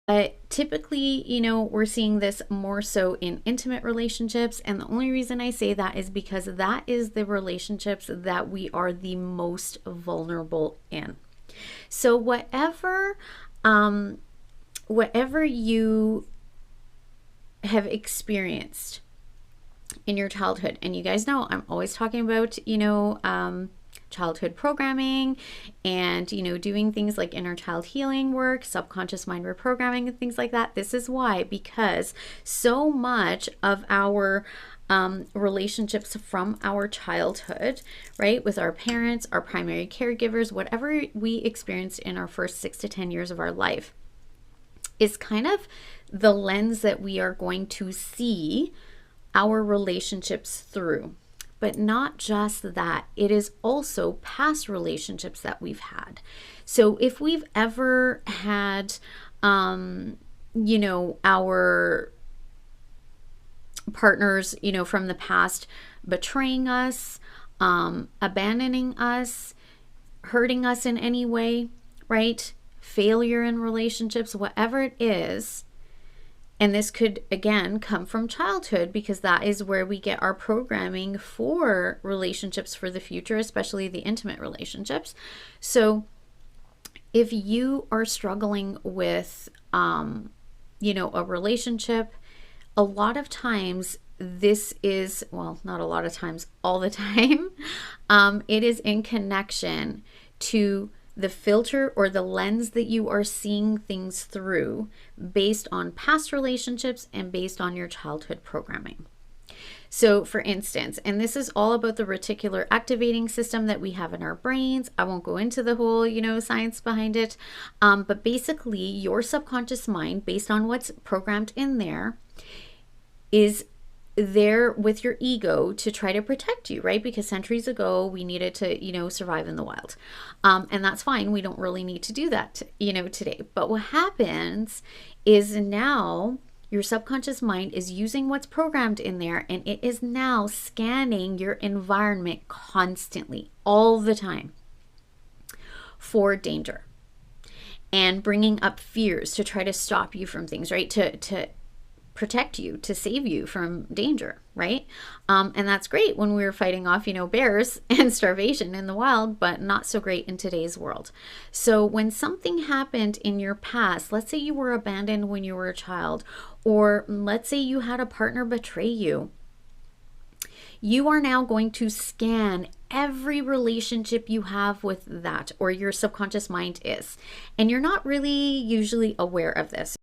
But typically, we're seeing this more so in intimate relationships. And the only reason I say that is because that is the relationships that we are the most vulnerable in. So whatever you have experienced in your childhood, and you guys know I'm always talking about, childhood programming and, doing things like inner child healing work, subconscious mind reprogramming, and things like that. This is why, because so much of our relationships from our childhood, right, with our parents, our primary caregivers, whatever we experienced in our first 6 to 10 years of our life, is kind of the lens that we are going to see our relationships through. But not just that, it is also past relationships that we've had. So if we've ever had, our partners, from the past betraying us, abandoning us, hurting us in any way, right? Failure in relationships, whatever it is. And this could, again, come from childhood, because that is where we get our programming for relationships for the future, especially the intimate relationships. So if you are struggling with, a relationship, a lot of times this is, well, not a lot of times, all the time, it is in connection to the filter or the lens that you are seeing things through based on past relationships and based on your childhood programming. So for instance, and this is all about the reticular activating system that we have in our brains. I won't go into the whole, science behind it. But basically your subconscious mind, based on what's programmed in there, is there with your ego to try to protect you, right? Because centuries ago we needed to, survive in the wild. And that's fine. We don't really need to do that, today. But what happens is now your subconscious mind is using what's programmed in there, and it is now scanning your environment constantly, all the time, for danger and bringing up fears to try to stop you from things, right? To protect you, to save you from danger, right? And that's great when we were fighting off, bears and starvation in the wild, but not so great in today's world. So when something happened in your past, let's say you were abandoned when you were a child, or let's say you had a partner betray you, you are now going to scan every relationship you have with that, or your subconscious mind is. And you're not really usually aware of this.